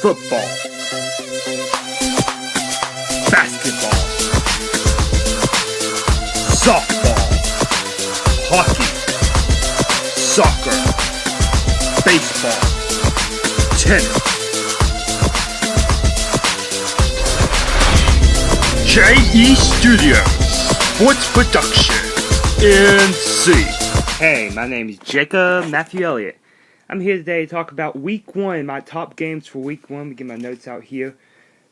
football, basketball, softball, hockey, soccer, baseball, tennis. JE Studios, Sports Production, NC. Hey, my name is Jacob Matthew Elliott. I'm here today to talk about Week 1, my top games for Week 1. Let me get my notes out here.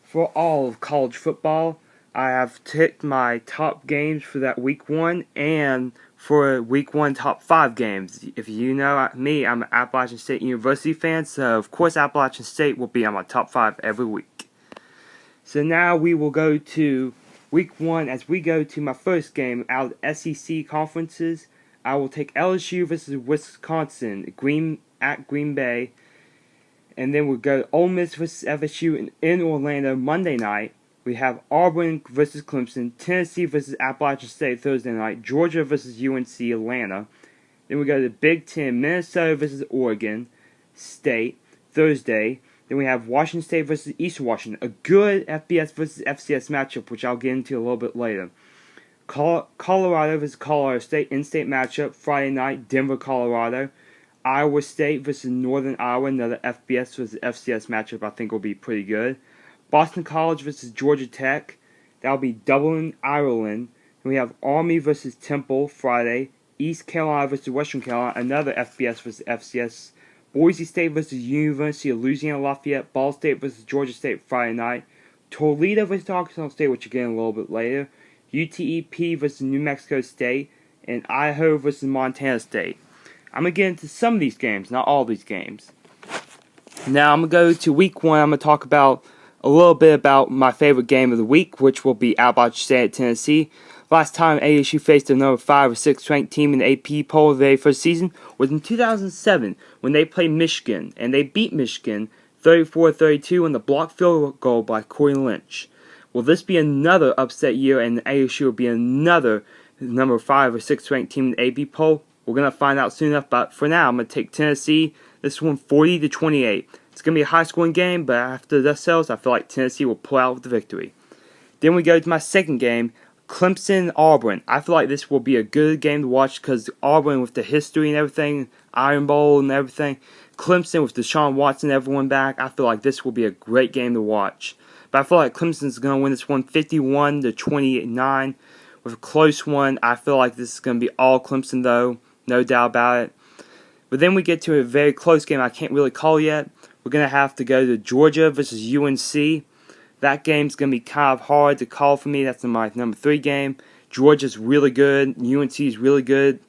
For all of college football, I have ticked my top games for that Week 1 and for Week 1 top 5 games. If you know me, I'm an Appalachian State University fan, so of course Appalachian State will be on my top 5 every week. So now we will go to Week 1 as we go to my first game out of SEC conferences. I will take LSU versus Wisconsin, at Green Bay. And then we'll go Ole Miss versus FSU in Orlando Monday night. We have Auburn versus Clemson, Tennessee versus Appalachian State Thursday night, Georgia versus UNC Atlanta. Then we go to Big Ten, Minnesota versus Oregon State Thursday. Then we have Washington State versus Eastern Washington, a good FBS versus FCS matchup, which I'll get into a little bit later. Colorado versus Colorado State, in-state matchup, Friday night, Denver, Colorado. Iowa State versus Northern Iowa, another FBS versus FCS matchup I think will be pretty good. Boston College versus Georgia Tech, that'll be Dublin, Ireland. And we have Army versus Temple, Friday. East Carolina versus Western Carolina, another FBS versus FCS. Boise State versus University of Louisiana Lafayette, Ball State versus Georgia State Friday night, Toledo versus Arkansas State, which again a little bit later, UTEP versus New Mexico State, and Idaho versus Montana State. I'm going to get into some of these games, not all these games. Now I'm going to go to Week 1, I'm going to talk about a little bit about my favorite game of the week, which will be Appalachian State at Tennessee. Last time ASU faced a number 5 or 6 ranked team in the AP poll of the very first season was in 2007 when they played Michigan, and they beat Michigan 34-32 on the blocked field goal by Corey Lynch. Will this be another upset year and ASU will be another number 5 or 6 ranked team in the AP poll? We're going to find out soon enough, but for now I'm going to take Tennessee. This one 40-28. It's going to be a high-scoring game, but after the cells, I feel like Tennessee will pull out with the victory. Then we go to my second game, Clemson-Auburn. I feel like this will be a good game to watch because Auburn with the history and everything, Iron Bowl and everything, Clemson with Deshaun Watson and everyone back, I feel like this will be a great game to watch. But I feel like Clemson's going to win this one 51-29 with a close one. I feel like this is going to be all Clemson though, no doubt about it. But then we get to a very close game I can't really call yet. We're going to have to go to Georgia versus UNC. That game's going to be kind of hard to call for me. That's my number 3 game. Georgia's really good. UNC's really good.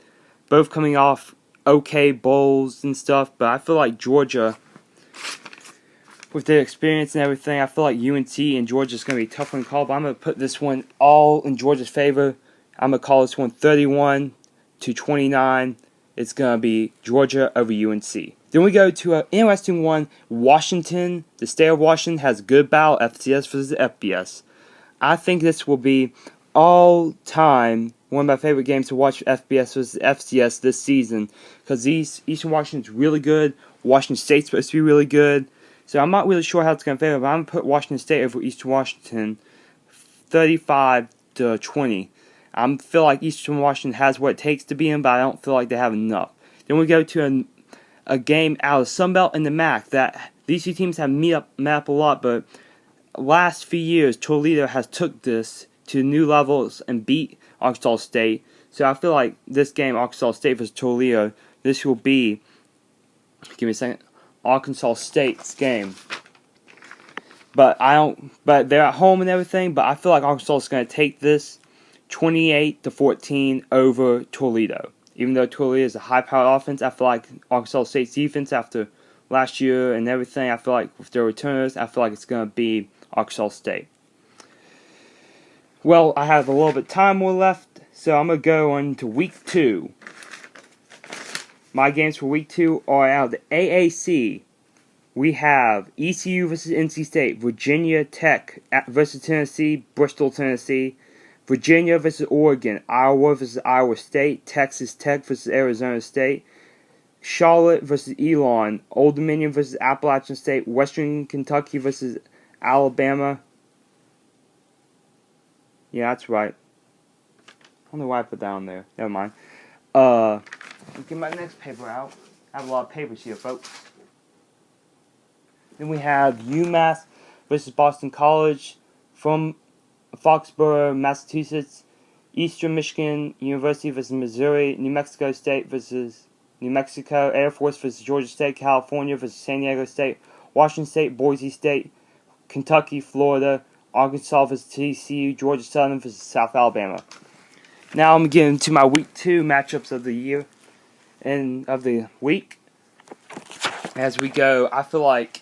Both coming off okay bowls and stuff. But I feel like Georgia, with their experience and everything, I feel like UNC and Georgia's going to be a tough one to call. But I'm going to put this one all in Georgia's favor. I'm going to call this one 31-29. It's going to be Georgia over UNC. Then we go to an interesting one. Washington, the state of Washington has a good battle, FCS versus FBS. I think this will be all-time one of my favorite games to watch FBS versus FCS this season because Eastern Washington's really good. Washington State's supposed to be really good. So I'm not really sure how it's going to favor, but I'm going to put Washington State over Eastern Washington 35-20. I feel like Eastern Washington has what it takes to beat them, but I don't feel like they have enough. Then we go to a game out of Sunbelt and the MAC that these two teams have met up a lot, but last few years Toledo has took this to new levels and beat Arkansas State. So I feel like this game, Arkansas State versus Toledo, this will be, give me a second, Arkansas State's game. But they're at home and everything, but I feel like Arkansas is going to take this 28-14 over Toledo. Even though Toledo is a high-powered offense, I feel like Arkansas State's defense after last year and everything, I feel like with their returners, I feel like it's going to be Arkansas State. Well, I have a little bit of time more left, so I'm going to go on to Week 2. My games for Week 2 are out of the AAC. We have ECU versus NC State, Virginia Tech versus Tennessee, Bristol, Tennessee, Virginia versus Oregon, Iowa versus Iowa State, Texas Tech versus Arizona State, Charlotte versus Elon, Old Dominion versus Appalachian State, Western Kentucky versus Alabama. Yeah, that's right. I don't know why I put that on there. Never mind. I'll get my next paper out. I have a lot of papers here, folks. Then we have UMass versus Boston College from Foxborough, Massachusetts. Eastern Michigan University versus Missouri. New Mexico State versus New Mexico. Air Force versus Georgia State. California versus San Diego State. Washington State, Boise State. Kentucky, Florida. Arkansas versus TCU. Georgia Southern versus South Alabama. Now I'm getting to my week 2 matchups of the year and of the week. As we go, I feel like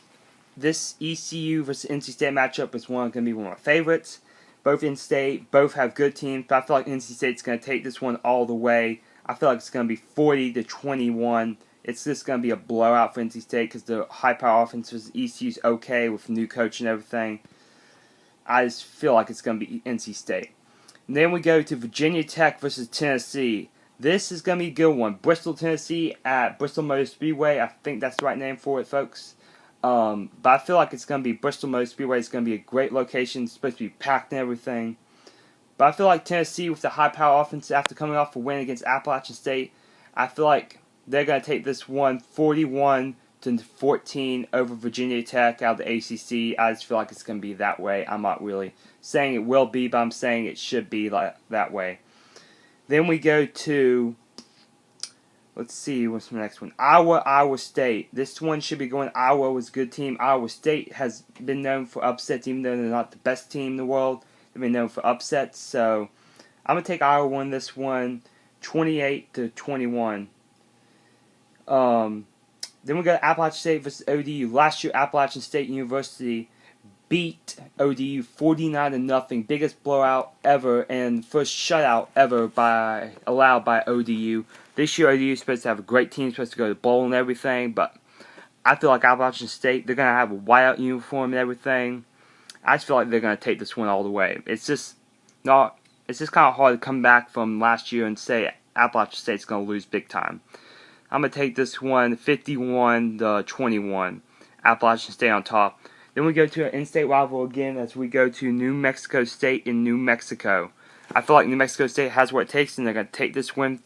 this ECU versus NC State matchup is going to be one of my favorites. Both in-state, both have good teams, but I feel like NC State's going to take this one all the way. I feel like it's going to be 40-21. It's just going to be a blowout for NC State because the high-power offense versus ECU's okay with new coach and everything. I just feel like it's going to be NC State. And then we go to Virginia Tech versus Tennessee. This is going to be a good one. Bristol, Tennessee at Bristol Motor Speedway. I think that's the right name for it, folks. But I feel like it's going to be Bristol Motor Speedway. It's going to be a great location. It's supposed to be packed and everything. But I feel like Tennessee, with the high-power offense after coming off a win against Appalachian State, I feel like they're going to take this one 41-14 over Virginia Tech out of the ACC. I just feel like it's going to be that way. I'm not really saying it will be, but I'm saying it should be like that way. Then we go to, let's see, what's the next one? Iowa State. This one should be going. Iowa was a good team. Iowa State has been known for upsets, even though they're not the best team in the world. They've been known for upsets. So I'm going to take Iowa win this one, 28-21. Then we go to Appalachian State versus ODU. Last year, Appalachian State University beat ODU 49-0, biggest blowout ever and first shutout ever allowed by ODU. This year ODU is supposed to have a great team, supposed to go to bowl and everything, but I feel like Appalachian State, they're going to have a whiteout uniform and everything. I just feel like they're going to take this one all the way. It's just kind of hard to come back from last year and say Appalachian State's going to lose big time. I'm going to take this one 51-21. Appalachian State on top. Then we go to an in-state rival again as we go to New Mexico State in New Mexico. I feel like New Mexico State has what it takes, and they're going to take this win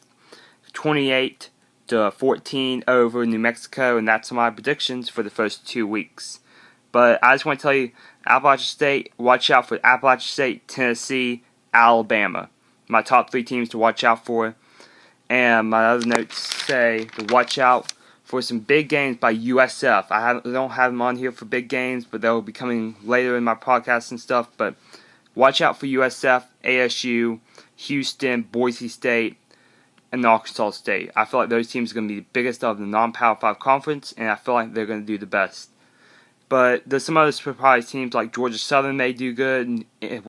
28-14 over New Mexico, and that's my predictions for the first 2 weeks. But I just want to tell you, Appalachian State, watch out for Appalachian State, Tennessee, Alabama. My top 3 teams to watch out for. And my other notes say to watch out for some big games by USF. I don't have them on here for big games, but they'll be coming later in my podcast and stuff. But watch out for USF, ASU, Houston, Boise State, and Arkansas State. I feel like those teams are going to be the biggest of the non-Power 5 conference, and I feel like they're going to do the best. But there's some other surprise teams like Georgia Southern may do good,